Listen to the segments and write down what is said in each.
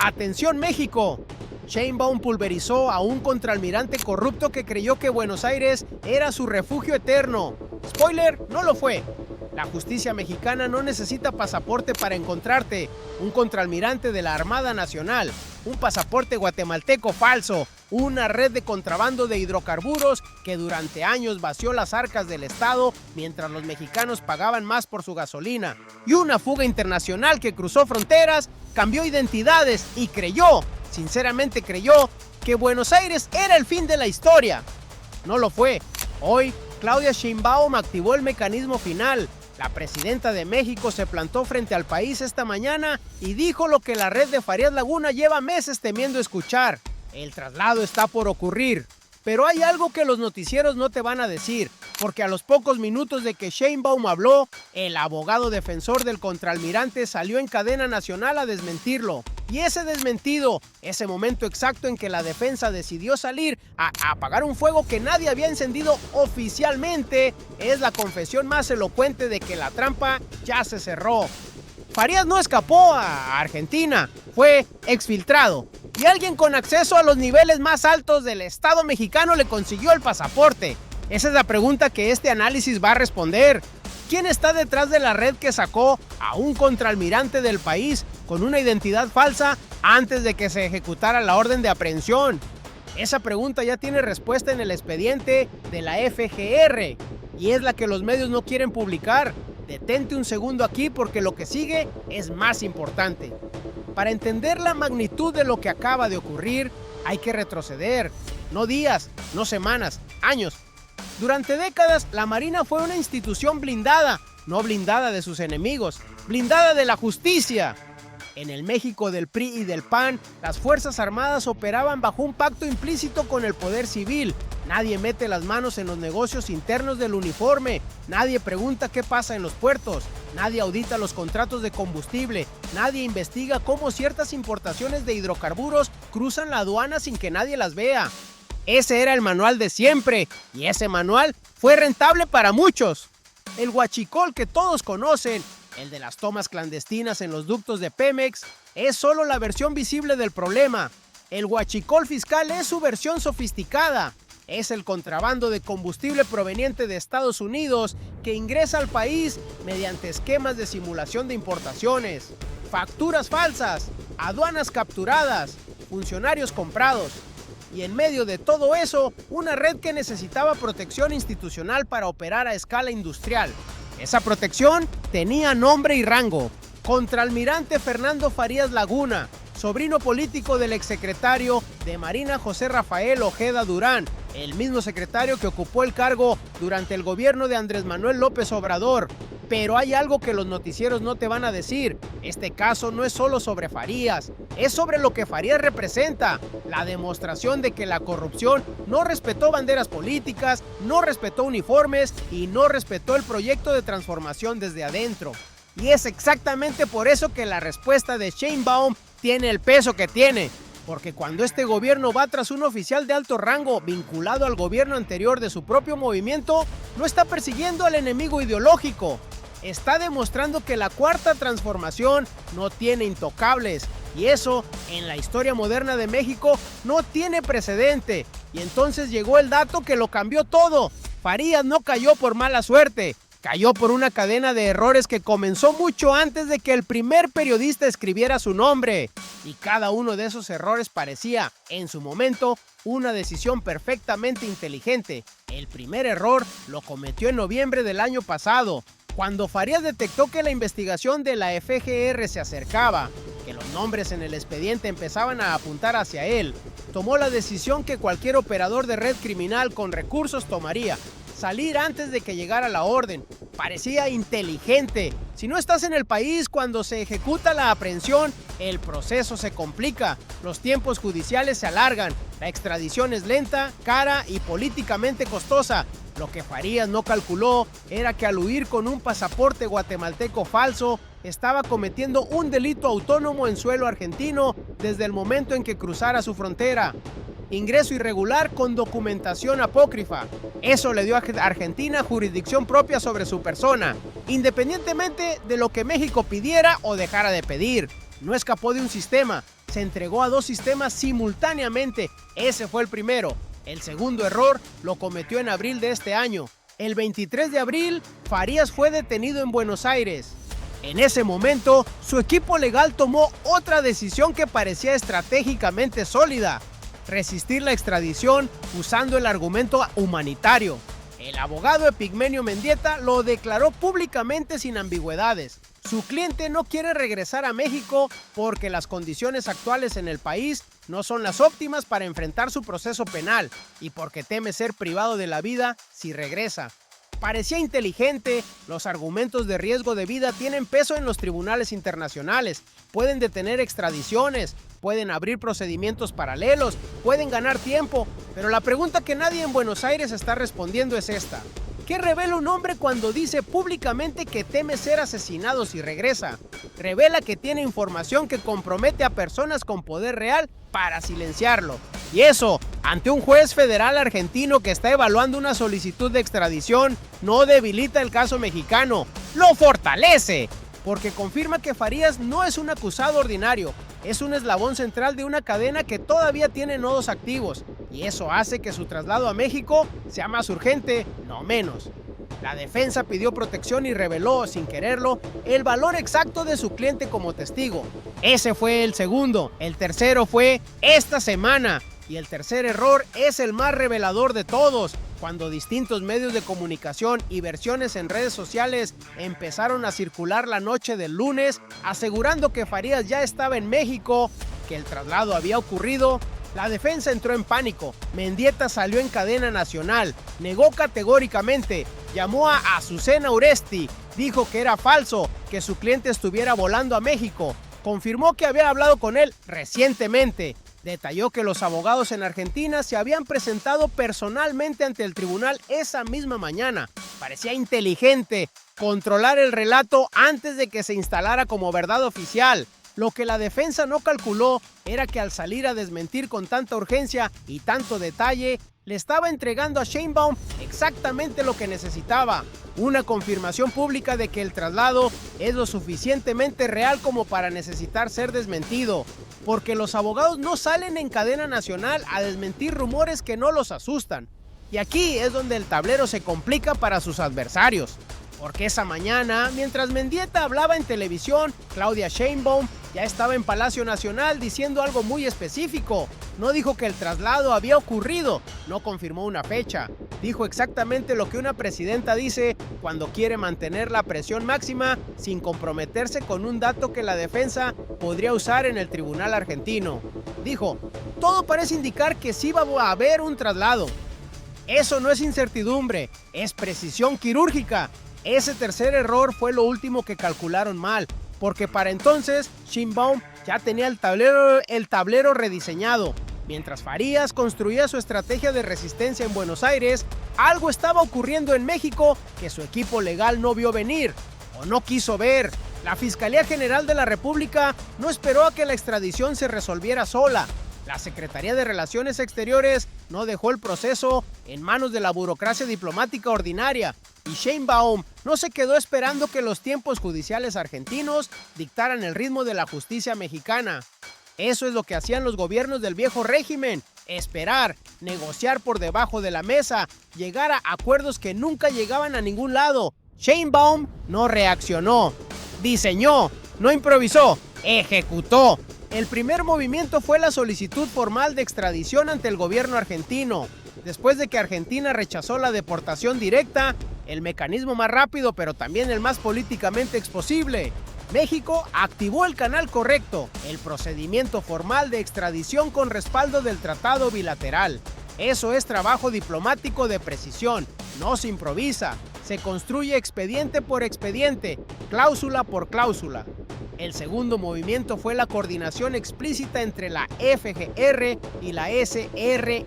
¡Atención México! Sheinbaum pulverizó a un contraalmirante corrupto que creyó que Buenos Aires era su refugio eterno. Spoiler, no lo fue. La justicia mexicana no necesita pasaporte para encontrarte. Un contraalmirante de la Armada Nacional, un pasaporte guatemalteco falso, una red de contrabando de hidrocarburos que durante años vació las arcas del Estado mientras los mexicanos pagaban más por su gasolina, y una fuga internacional que cruzó fronteras, cambió identidades y creyó, sinceramente creyó, que Buenos Aires era el fin de la historia. No lo fue. Hoy, Claudia Sheinbaum activó el mecanismo final. La presidenta de México se plantó frente al país esta mañana y dijo lo que la red de Farías Laguna lleva meses temiendo escuchar. El traslado está por ocurrir. Pero hay algo que los noticieros no te van a decir, porque a los pocos minutos de que Sheinbaum habló, el abogado defensor del contraalmirante salió en cadena nacional a desmentirlo. Y ese desmentido, ese momento exacto en que la defensa decidió salir a apagar un fuego que nadie había encendido oficialmente, es la confesión más elocuente de que la trampa ya se cerró. Farías no escapó a Argentina, fue exfiltrado. Y alguien con acceso a los niveles más altos del Estado mexicano le consiguió el pasaporte. Esa es la pregunta que este análisis va a responder. ¿Quién está detrás de la red que sacó a un contraalmirante del país con una identidad falsa antes de que se ejecutara la orden de aprehensión? Esa pregunta ya tiene respuesta en el expediente de la FGR y es la que los medios no quieren publicar. Detente un segundo aquí porque lo que sigue es más importante. Para entender la magnitud de lo que acaba de ocurrir, hay que retroceder. No días, no semanas, años. Durante décadas, la Marina fue una institución blindada, no blindada de sus enemigos, blindada de la justicia. En el México del PRI y del PAN, las Fuerzas Armadas operaban bajo un pacto implícito con el poder civil. Nadie mete las manos en los negocios internos del uniforme, nadie pregunta qué pasa en los puertos, nadie audita los contratos de combustible, nadie investiga cómo ciertas importaciones de hidrocarburos cruzan la aduana sin que nadie las vea. Ese era el manual de siempre, y ese manual fue rentable para muchos. El huachicol que todos conocen, el de las tomas clandestinas en los ductos de Pemex, es solo la versión visible del problema. El huachicol fiscal es su versión sofisticada. Es el contrabando de combustible proveniente de Estados Unidos que ingresa al país mediante esquemas de simulación de importaciones, facturas falsas, aduanas capturadas, funcionarios comprados. Y en medio de todo eso, una red que necesitaba protección institucional para operar a escala industrial. Esa protección tenía nombre y rango. Contraalmirante Fernando Farías Laguna, sobrino político del exsecretario de Marina José Rafael Ojeda Durán, el mismo secretario que ocupó el cargo durante el gobierno de Andrés Manuel López Obrador. Pero hay algo que los noticieros no te van a decir. Este caso no es solo sobre Farías, es sobre lo que Farías representa. La demostración de que la corrupción no respetó banderas políticas, no respetó uniformes y no respetó el proyecto de transformación desde adentro. Y es exactamente por eso que la respuesta de Sheinbaum tiene el peso que tiene. Porque cuando este gobierno va tras un oficial de alto rango vinculado al gobierno anterior de su propio movimiento, no está persiguiendo al enemigo ideológico. Está demostrando que la cuarta transformación no tiene intocables. Y eso, en la historia moderna de México, no tiene precedente. Y entonces llegó el dato que lo cambió todo. Farías no cayó por mala suerte. Cayó por una cadena de errores que comenzó mucho antes de que el primer periodista escribiera su nombre. Y cada uno de esos errores parecía, en su momento, una decisión perfectamente inteligente. El primer error lo cometió en noviembre del año pasado, cuando Farías detectó que la investigación de la FGR se acercaba, que los nombres en el expediente empezaban a apuntar hacia él. Tomó la decisión que cualquier operador de red criminal con recursos tomaría: salir antes de que llegara la orden. Parecía inteligente. Si no estás en el país cuando se ejecuta la aprehensión, el proceso se complica, los tiempos judiciales se alargan, la extradición es lenta, cara y políticamente costosa. Lo que Farías no calculó era que al huir con un pasaporte guatemalteco falso, estaba cometiendo un delito autónomo en suelo argentino desde el momento en que cruzara su frontera. Ingreso irregular con documentación apócrifa. Eso le dio a Argentina jurisdicción propia sobre su persona, independientemente de lo que México pidiera o dejara de pedir. No escapó de un sistema, se entregó a 2 sistemas simultáneamente. Ese fue el primero. El segundo error lo cometió en abril de este año. El 23 de abril, Farías fue detenido en Buenos Aires. En ese momento, su equipo legal tomó otra decisión que parecía estratégicamente sólida: resistir la extradición usando el argumento humanitario. El abogado Epigmenio Mendieta lo declaró públicamente sin ambigüedades. Su cliente no quiere regresar a México porque las condiciones actuales en el país no son las óptimas para enfrentar su proceso penal y porque teme ser privado de la vida si regresa. Parecía inteligente. Los argumentos de riesgo de vida tienen peso en los tribunales internacionales. Pueden detener extradiciones, pueden abrir procedimientos paralelos, pueden ganar tiempo. Pero la pregunta que nadie en Buenos Aires está respondiendo es esta: ¿qué revela un hombre cuando dice públicamente que teme ser asesinado si regresa? Revela que tiene información que compromete a personas con poder real para silenciarlo. Y eso, ante un juez federal argentino que está evaluando una solicitud de extradición, no debilita el caso mexicano, lo fortalece, porque confirma que Farías no es un acusado ordinario, es un eslabón central de una cadena que todavía tiene nodos activos, y eso hace que su traslado a México sea más urgente, no menos. La defensa pidió protección y reveló, sin quererlo, el valor exacto de su cliente como testigo. Ese fue el segundo. El tercero fue esta semana. Y el tercer error es el más revelador de todos, cuando distintos medios de comunicación y versiones en redes sociales empezaron a circular la noche del lunes, asegurando que Farías ya estaba en México, que el traslado había ocurrido. La defensa entró en pánico. Mendieta salió en cadena nacional, negó categóricamente, llamó a Azucena Uresti, dijo que era falso, que su cliente estuviera volando a México, confirmó que había hablado con él recientemente. Detalló que los abogados en Argentina se habían presentado personalmente ante el tribunal esa misma mañana. Parecía inteligente controlar el relato antes de que se instalara como verdad oficial. Lo que la defensa no calculó era que al salir a desmentir con tanta urgencia y tanto detalle, le estaba entregando a Sheinbaum exactamente lo que necesitaba: una confirmación pública de que el traslado es lo suficientemente real como para necesitar ser desmentido, porque los abogados no salen en cadena nacional a desmentir rumores que no los asustan. Y aquí es donde el tablero se complica para sus adversarios, porque esa mañana, mientras Mendieta hablaba en televisión, Claudia Sheinbaum ya estaba en Palacio Nacional diciendo algo muy específico. No dijo que el traslado había ocurrido, no confirmó una fecha. Dijo exactamente lo que una presidenta dice cuando quiere mantener la presión máxima sin comprometerse con un dato que la defensa podría usar en el tribunal argentino. Dijo: todo parece indicar que sí va a haber un traslado. Eso no es incertidumbre, es precisión quirúrgica. Ese tercer error fue lo último que calcularon mal, porque para entonces Sheinbaum ya tenía el tablero rediseñado. Mientras Farías construía su estrategia de resistencia en Buenos Aires, algo estaba ocurriendo en México que su equipo legal no vio venir, o no quiso ver. La Fiscalía General de la República no esperó a que la extradición se resolviera sola. La Secretaría de Relaciones Exteriores no dejó el proceso en manos de la burocracia diplomática ordinaria, y Sheinbaum no se quedó esperando que los tiempos judiciales argentinos dictaran el ritmo de la justicia mexicana. Eso es lo que hacían los gobiernos del viejo régimen: esperar, negociar por debajo de la mesa, llegar a acuerdos que nunca llegaban a ningún lado. Sheinbaum no reaccionó, diseñó, no improvisó, ejecutó. El primer movimiento fue la solicitud formal de extradición ante el gobierno argentino. Después de que Argentina rechazó la deportación directa, el mecanismo más rápido pero también el más políticamente exposible, México activó el canal correcto, el procedimiento formal de extradición con respaldo del tratado bilateral. Eso es trabajo diplomático de precisión, no se improvisa, se construye expediente por expediente, cláusula por cláusula. El segundo movimiento fue la coordinación explícita entre la FGR y la SRE.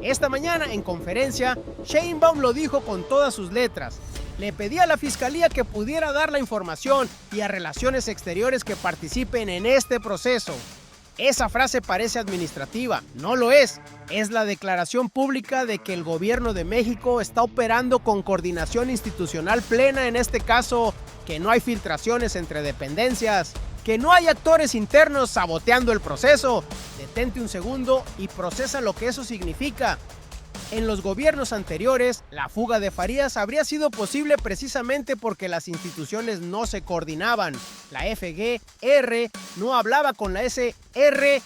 Esta mañana, en conferencia, Sheinbaum lo dijo con todas sus letras. Le pedía a la Fiscalía que pudiera dar la información y a Relaciones Exteriores que participen en este proceso. Esa frase parece administrativa, no lo es. Es la declaración pública de que el gobierno de México está operando con coordinación institucional plena, en este caso, que no hay filtraciones entre dependencias. que no hay actores internos saboteando el proceso. Detente un segundo y procesa lo que eso significa. En los gobiernos anteriores, la fuga de Farías habría sido posible precisamente porque las instituciones no se coordinaban. La FGR no hablaba con la SRE,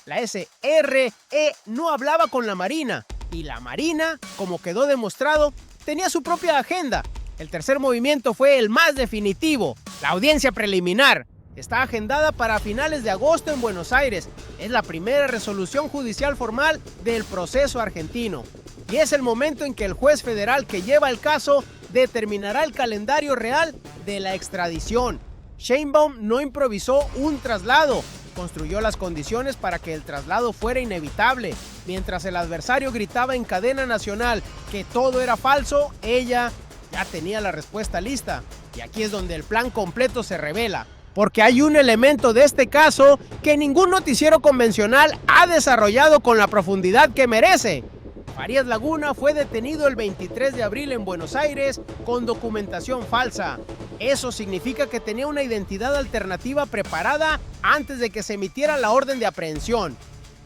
la SRE no hablaba con la Marina, y la Marina, como quedó demostrado, tenía su propia agenda. El tercer movimiento fue el más definitivo, la audiencia preliminar. Está agendada para finales de agosto en Buenos Aires. Es la primera resolución judicial formal del proceso argentino. Y es el momento en que el juez federal que lleva el caso determinará el calendario real de la extradición. Sheinbaum no improvisó un traslado, construyó las condiciones para que el traslado fuera inevitable. Mientras el adversario gritaba en cadena nacional que todo era falso, ella ya tenía la respuesta lista. Y aquí es donde el plan completo se revela. Porque hay un elemento de este caso que ningún noticiero convencional ha desarrollado con la profundidad que merece. Farías Laguna fue detenido el 23 de abril en Buenos Aires con documentación falsa. Eso significa que tenía una identidad alternativa preparada antes de que se emitiera la orden de aprehensión.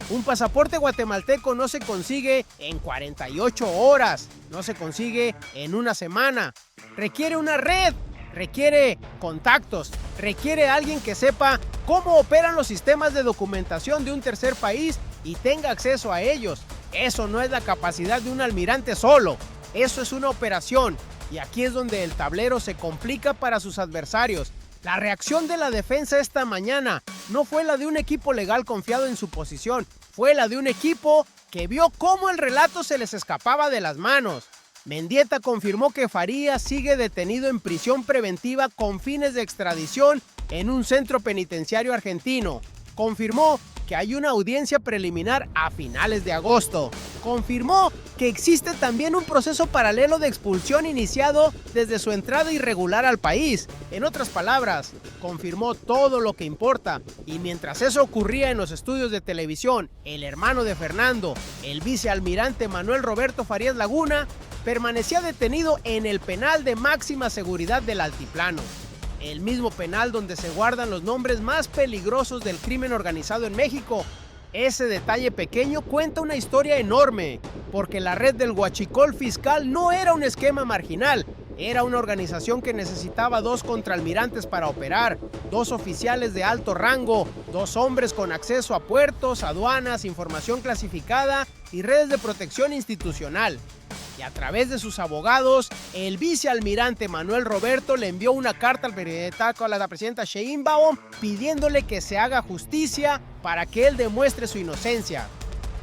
Un pasaporte guatemalteco no se consigue en 48 horas, no se consigue en una semana. Requiere una red. Requiere contactos, requiere alguien que sepa cómo operan los sistemas de documentación de un tercer país y tenga acceso a ellos. Eso no es la capacidad de un almirante solo, eso es una operación. Y aquí es donde el tablero se complica para sus adversarios. La reacción de la defensa esta mañana no fue la de un equipo legal confiado en su posición, fue la de un equipo que vio cómo el relato se les escapaba de las manos. Mendieta confirmó que Farías sigue detenido en prisión preventiva con fines de extradición en un centro penitenciario argentino. Confirmó que hay una audiencia preliminar a finales de agosto. Confirmó que existe también un proceso paralelo de expulsión iniciado desde su entrada irregular al país. En otras palabras, confirmó todo lo que importa. Y mientras eso ocurría en los estudios de televisión, el hermano de Fernando, el vicealmirante Manuel Roberto Farías Laguna, permanecía detenido en el penal de máxima seguridad del Altiplano. El mismo penal donde se guardan los nombres más peligrosos del crimen organizado en México. Ese detalle pequeño cuenta una historia enorme, porque la red del huachicol fiscal no era un esquema marginal, era una organización que necesitaba 2 contraalmirantes para operar, 2 oficiales de alto rango, 2 hombres con acceso a puertos, aduanas, información clasificada y redes de protección institucional. Y a través de sus abogados, el vicealmirante Manuel Roberto le envió una carta a la presidenta Sheinbaum pidiéndole que se haga justicia para que él demuestre su inocencia.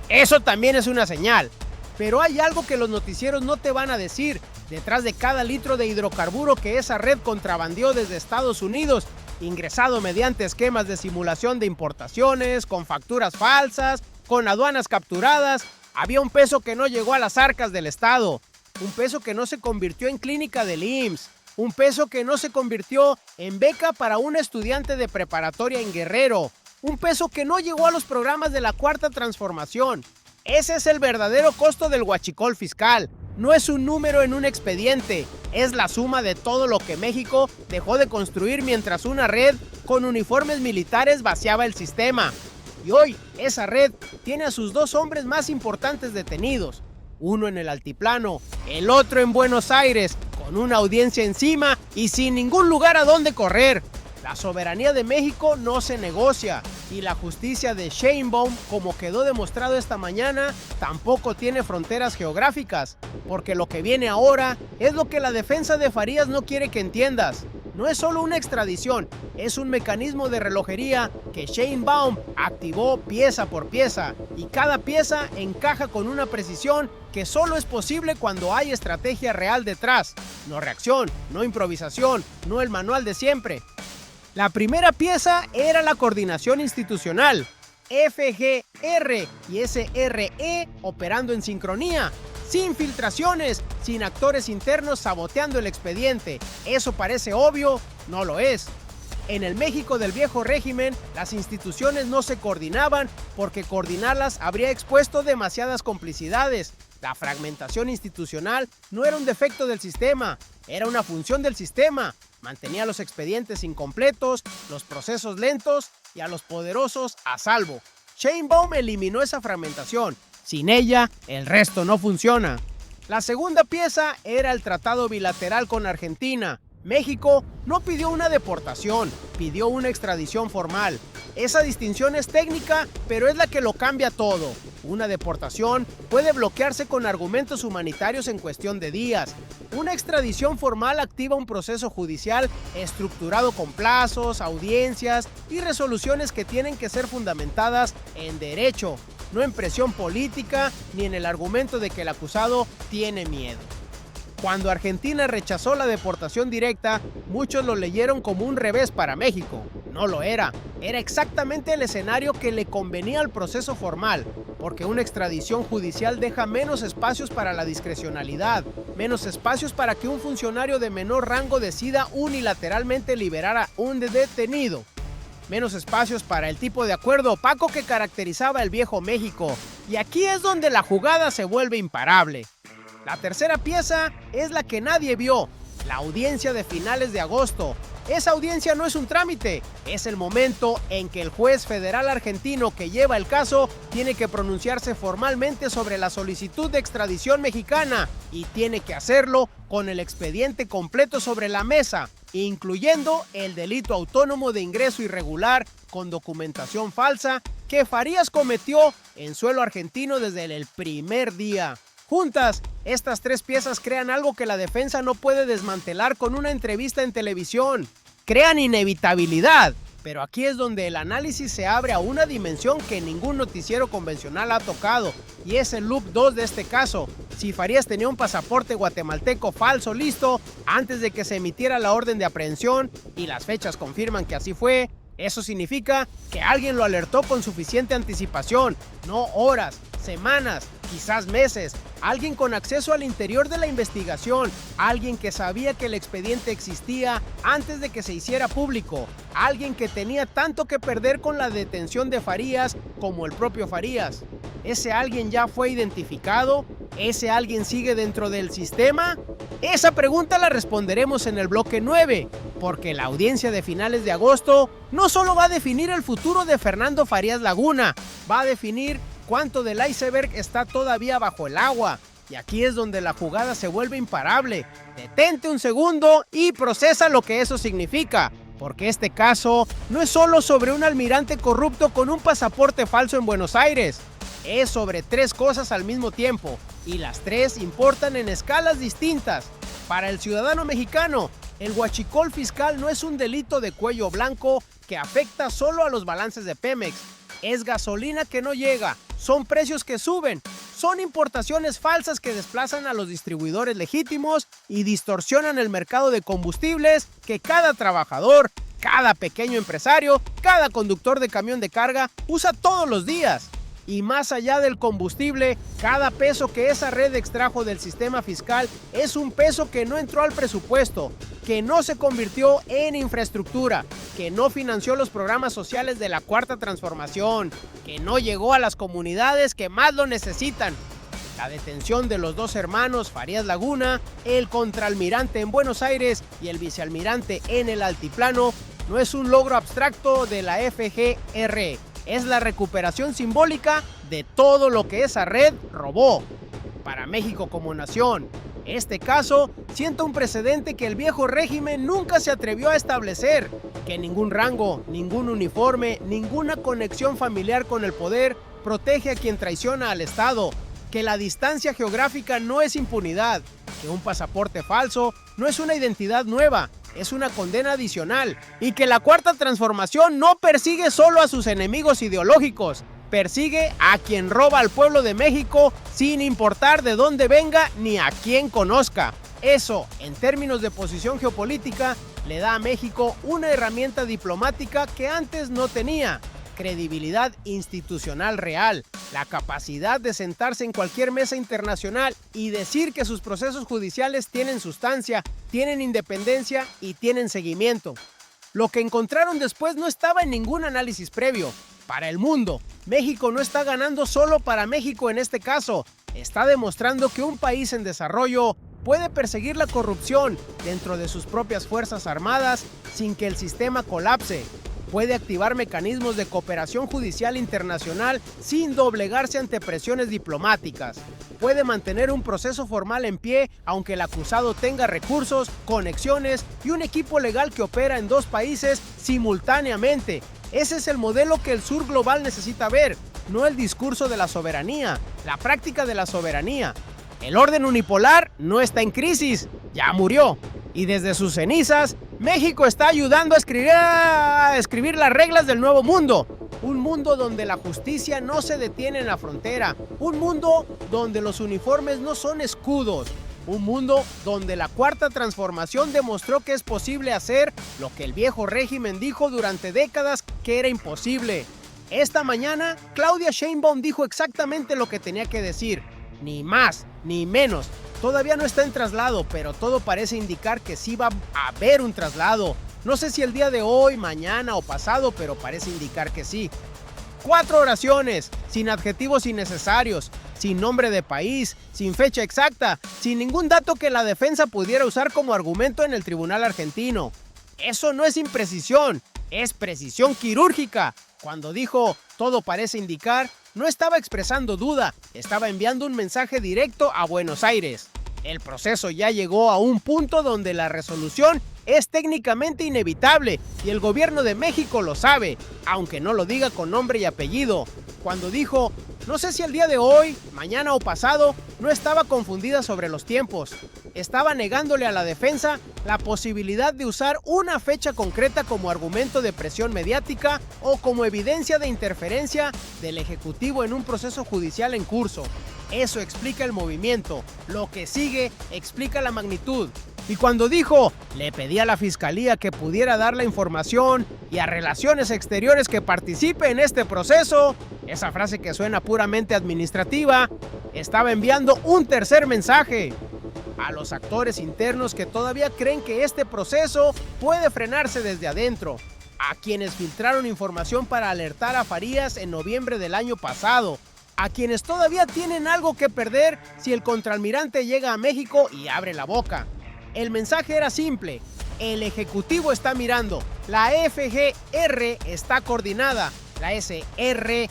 Eso también es una señal. Pero hay algo que los noticieros no te van a decir. Detrás de cada litro de hidrocarburo que esa red contrabandeó desde Estados Unidos, ingresado mediante esquemas de simulación de importaciones, con facturas falsas, con aduanas capturadas, había un peso que no llegó a las arcas del Estado, un peso que no se convirtió en clínica del IMSS, un peso que no se convirtió en beca para un estudiante de preparatoria en Guerrero, un peso que no llegó a los programas de la Cuarta Transformación. Ese es el verdadero costo del huachicol fiscal. No es un número en un expediente, es la suma de todo lo que México dejó de construir mientras una red con uniformes militares vaciaba el sistema. Y hoy, esa red tiene a sus 2 hombres más importantes detenidos. Uno en el Altiplano, el otro en Buenos Aires, con una audiencia encima y sin ningún lugar a donde correr. La soberanía de México no se negocia y la justicia de Sheinbaum, como quedó demostrado esta mañana, tampoco tiene fronteras geográficas, porque lo que viene ahora es lo que la defensa de Farías no quiere que entiendas. No es solo una extradición, es un mecanismo de relojería que Sheinbaum activó pieza por pieza, y cada pieza encaja con una precisión que solo es posible cuando hay estrategia real detrás. No reacción, no improvisación, no el manual de siempre. La primera pieza era la coordinación institucional, FGR y SRE operando en sincronía, sin filtraciones, sin actores internos saboteando el expediente. Eso parece obvio, no lo es. En el México del viejo régimen, las instituciones no se coordinaban porque coordinarlas habría expuesto demasiadas complicidades. La fragmentación institucional no era un defecto del sistema, era una función del sistema. mantenía los expedientes incompletos, los procesos lentos y a los poderosos a salvo. Sheinbaum eliminó esa fragmentación. Sin ella, el resto no funciona. La segunda pieza era el tratado bilateral con Argentina. México no pidió una deportación, pidió una extradición formal. Esa distinción es técnica, pero es la que lo cambia todo. Una deportación puede bloquearse con argumentos humanitarios en cuestión de días. Una extradición formal activa un proceso judicial estructurado con plazos, audiencias y resoluciones que tienen que ser fundamentadas en derecho, no en presión política ni en el argumento de que el acusado tiene miedo. Cuando Argentina rechazó la deportación directa, muchos lo leyeron como un revés para México. No lo era. Era exactamente el escenario que le convenía al proceso formal, porque una extradición judicial deja menos espacios para la discrecionalidad, menos espacios para que un funcionario de menor rango decida unilateralmente liberar a un detenido, menos espacios para el tipo de acuerdo opaco que caracterizaba el viejo México. Y aquí es donde la jugada se vuelve imparable. La tercera pieza es la que nadie vio, la audiencia de finales de agosto. Esa audiencia no es un trámite, es el momento en que el juez federal argentino que lleva el caso tiene que pronunciarse formalmente sobre la solicitud de extradición mexicana y tiene que hacerlo con el expediente completo sobre la mesa, incluyendo el delito autónomo de ingreso irregular con documentación falsa que Farías cometió en suelo argentino desde el primer día. Juntas, estas tres piezas crean algo que la defensa no puede desmantelar con una entrevista en televisión. Crean inevitabilidad, pero aquí es donde el análisis se abre a una dimensión que ningún noticiero convencional ha tocado, y es el loop 2 de este caso. Si Farías tenía un pasaporte guatemalteco falso listo antes de que se emitiera la orden de aprehensión, y las fechas confirman que así fue, eso significa que alguien lo alertó con suficiente anticipación, no horas, semanas, quizás meses. Alguien con acceso al interior de la investigación, alguien que sabía que el expediente existía antes de que se hiciera público, alguien que tenía tanto que perder con la detención de Farías como el propio Farías. ¿Ese alguien ya fue identificado? ¿Ese alguien sigue dentro del sistema? Esa pregunta la responderemos en el bloque 9, porque la audiencia de finales de agosto no solo va a definir el futuro de Fernando Farías Laguna, va a definir cuánto del iceberg está todavía bajo el agua. Y aquí es donde la jugada se vuelve imparable. Detente un segundo y procesa lo que eso significa, porque este caso no es solo sobre un almirante corrupto con un pasaporte falso en Buenos Aires. Es sobre tres cosas al mismo tiempo, y las tres importan en escalas distintas. Para el ciudadano mexicano, el huachicol fiscal no es un delito de cuello blanco que afecta solo a los balances de Pemex. Es gasolina que no llega, son precios que suben, son importaciones falsas que desplazan a los distribuidores legítimos y distorsionan el mercado de combustibles que cada trabajador, cada pequeño empresario, cada conductor de camión de carga usa todos los días. Y más allá del combustible, cada peso que esa red extrajo del sistema fiscal es un peso que no entró al presupuesto, que no se convirtió en infraestructura, que no financió los programas sociales de la Cuarta Transformación, que no llegó a las comunidades que más lo necesitan. La detención de los dos hermanos Farías Laguna, el contraalmirante en Buenos Aires y el vicealmirante en el Altiplano, no es un logro abstracto de la FGR. Es la recuperación simbólica de todo lo que esa red robó. Para México como nación, este caso sienta un precedente que el viejo régimen nunca se atrevió a establecer, que ningún rango, ningún uniforme, ninguna conexión familiar con el poder protege a quien traiciona al Estado, que la distancia geográfica no es impunidad, que un pasaporte falso no es una identidad nueva, es una condena adicional, y que la Cuarta Transformación no persigue solo a sus enemigos ideológicos, persigue a quien roba al pueblo de México sin importar de dónde venga ni a quién conozca. Eso, en términos de posición geopolítica, le da a México una herramienta diplomática que antes no tenía: credibilidad institucional real, la capacidad de sentarse en cualquier mesa internacional y decir que sus procesos judiciales tienen sustancia, tienen independencia y tienen seguimiento. Lo que encontraron después no estaba en ningún análisis previo. Para el mundo, México no está ganando solo para México en este caso. Está demostrando que un país en desarrollo puede perseguir la corrupción dentro de sus propias fuerzas armadas sin que el sistema colapse. Puede activar mecanismos de cooperación judicial internacional sin doblegarse ante presiones diplomáticas. Puede mantener un proceso formal en pie aunque el acusado tenga recursos, conexiones y un equipo legal que opera en dos países simultáneamente. Ese es el modelo que el sur global necesita ver, no el discurso de la soberanía, la práctica de la soberanía. El orden unipolar no está en crisis, ya murió. Y desde sus cenizas, México está ayudando a escribir las reglas del nuevo mundo. Un mundo donde la justicia no se detiene en la frontera. Un mundo donde los uniformes no son escudos. Un mundo donde la cuarta transformación demostró que es posible hacer lo que el viejo régimen dijo durante décadas que era imposible. Esta mañana, Claudia Sheinbaum dijo exactamente lo que tenía que decir. Ni más, ni menos. Todavía no está en traslado, pero todo parece indicar que sí va a haber un traslado. No sé si el día de hoy, mañana o pasado, pero parece indicar que sí. 4 oraciones, sin adjetivos innecesarios, sin nombre de país, sin fecha exacta, sin ningún dato que la defensa pudiera usar como argumento en el tribunal argentino. Eso no es imprecisión, es precisión quirúrgica. Cuando dijo todo parece indicar, no estaba expresando duda, estaba enviando un mensaje directo a Buenos Aires. El proceso ya llegó a un punto donde la resolución es técnicamente inevitable y el gobierno de México lo sabe, aunque no lo diga con nombre y apellido. Cuando dijo, no sé si el día de hoy, mañana o pasado, no estaba confundida sobre los tiempos. Estaba negándole a la defensa la posibilidad de usar una fecha concreta como argumento de presión mediática o como evidencia de interferencia del Ejecutivo en un proceso judicial en curso. Eso explica el movimiento. Lo que sigue explica la magnitud. Y cuando dijo, le pedí a la Fiscalía que pudiera dar la información y a Relaciones Exteriores que participe en este proceso, esa frase que suena puramente administrativa, estaba enviando un tercer mensaje a los actores internos que todavía creen que este proceso puede frenarse desde adentro, a quienes filtraron información para alertar a Farías en noviembre del año pasado, a quienes todavía tienen algo que perder si el contraalmirante llega a México y abre la boca. El mensaje era simple, el Ejecutivo está mirando, la FGR está coordinada, la SR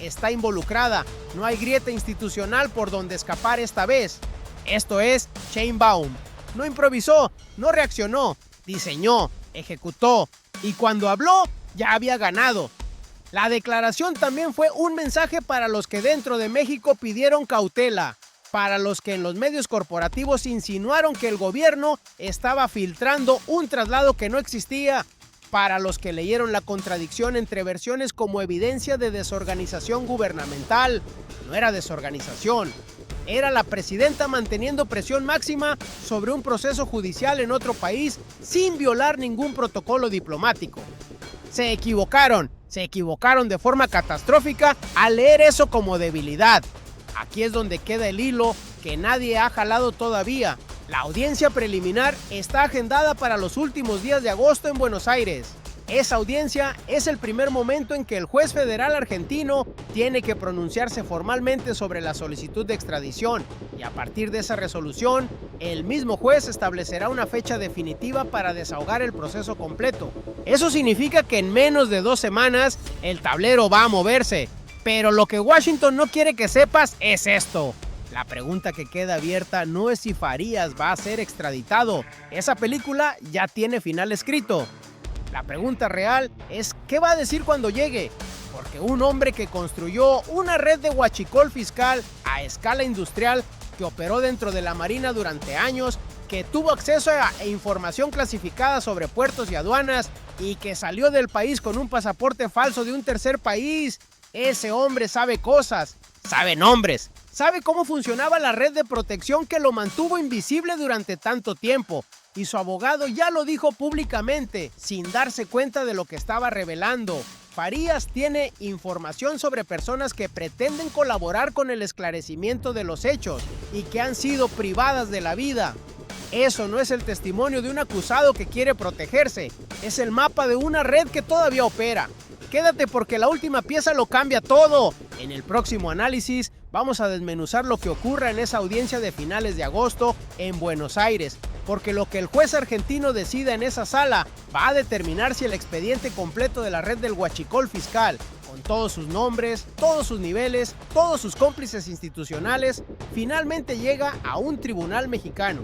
está involucrada, no hay grieta institucional por donde escapar esta vez. Esto es Sheinbaum. No improvisó, no reaccionó, diseñó, ejecutó y cuando habló ya había ganado. La declaración también fue un mensaje para los que dentro de México pidieron cautela, para los que en los medios corporativos insinuaron que el gobierno estaba filtrando un traslado que no existía, para los que leyeron la contradicción entre versiones como evidencia de desorganización gubernamental. No era desorganización, era la presidenta manteniendo presión máxima sobre un proceso judicial en otro país sin violar ningún protocolo diplomático. Se equivocaron de forma catastrófica al leer eso como debilidad. Aquí es donde queda el hilo que nadie ha jalado todavía. La audiencia preliminar está agendada para los últimos días de agosto en Buenos Aires. Esa audiencia es el primer momento en que el juez federal argentino tiene que pronunciarse formalmente sobre la solicitud de extradición y a partir de esa resolución, el mismo juez establecerá una fecha definitiva para desahogar el proceso completo. Eso significa que en menos de 2 semanas el tablero va a moverse. Pero lo que Washington no quiere que sepas es esto. La pregunta que queda abierta no es si Farías va a ser extraditado. Esa película ya tiene final escrito. La pregunta real es ¿qué va a decir cuando llegue? Porque un hombre que construyó una red de huachicol fiscal a escala industrial, que operó dentro de la Marina durante años, que tuvo acceso a información clasificada sobre puertos y aduanas y que salió del país con un pasaporte falso de un tercer país. Ese hombre sabe cosas, sabe nombres, sabe cómo funcionaba la red de protección que lo mantuvo invisible durante tanto tiempo. Y su abogado ya lo dijo públicamente, sin darse cuenta de lo que estaba revelando. Farías tiene información sobre personas que pretenden colaborar con el esclarecimiento de los hechos y que han sido privadas de la vida. Eso no es el testimonio de un acusado que quiere protegerse, es el mapa de una red que todavía opera. Quédate porque la última pieza lo cambia todo. En el próximo análisis Vamos a desmenuzar lo que ocurra en esa audiencia de finales de agosto en Buenos Aires, porque lo que el juez argentino decida en esa sala va a determinar si el expediente completo de la red del huachicol fiscal, con todos sus nombres, todos sus niveles, todos sus cómplices institucionales, finalmente llega a un tribunal mexicano.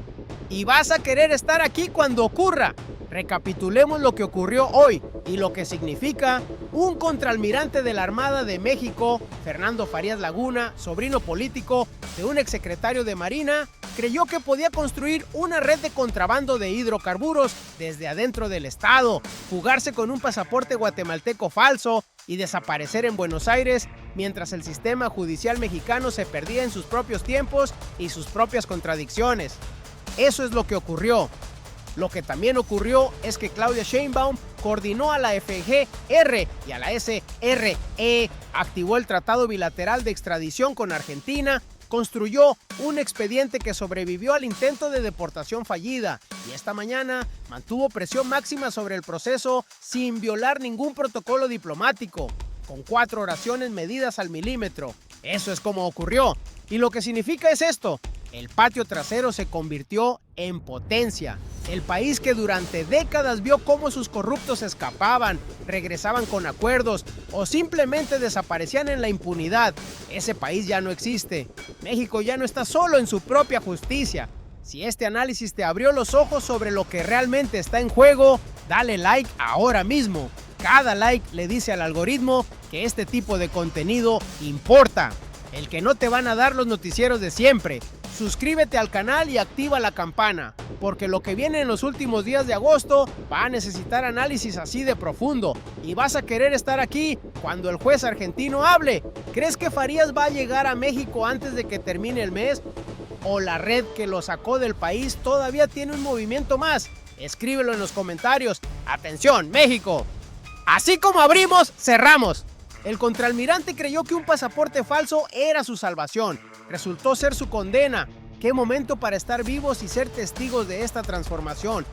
Y vas a querer estar aquí cuando ocurra. Recapitulemos lo que ocurrió hoy y lo que significa un contraalmirante de la Armada de México, Fernando Farías Laguna, sobrino político de un exsecretario de Marina, creyó que podía construir una red de contrabando de hidrocarburos desde adentro del estado, fugarse con un pasaporte guatemalteco falso y desaparecer en Buenos Aires mientras el sistema judicial mexicano se perdía en sus propios tiempos y sus propias contradicciones. Eso es lo que ocurrió. Lo que también ocurrió es que Claudia Sheinbaum coordinó a la FGR y a la SRE, activó el tratado bilateral de extradición con Argentina, construyó un expediente que sobrevivió al intento de deportación fallida y esta mañana mantuvo presión máxima sobre el proceso sin violar ningún protocolo diplomático, con 4 oraciones medidas al milímetro. Eso es como ocurrió. Y lo que significa es esto: el patio trasero se convirtió en potencia. El país que durante décadas vio cómo sus corruptos escapaban, regresaban con acuerdos o simplemente desaparecían en la impunidad, ese país ya no existe. México ya no está solo en su propia justicia. Si este análisis te abrió los ojos sobre lo que realmente está en juego, dale like ahora mismo. Cada like le dice al algoritmo que este tipo de contenido importa. El que no te van a dar los noticieros de siempre. Suscríbete al canal y activa la campana, porque lo que viene en los últimos días de agosto va a necesitar análisis así de profundo y vas a querer estar aquí cuando el juez argentino hable. ¿Crees que Farías va a llegar a México antes de que termine el mes? ¿O la red que lo sacó del país todavía tiene un movimiento más? Escríbelo en los comentarios. ¡Atención, México! Así como abrimos, cerramos. El contraalmirante creyó que un pasaporte falso era su salvación. Resultó ser su condena. ¡Qué momento para estar vivos y ser testigos de esta transformación!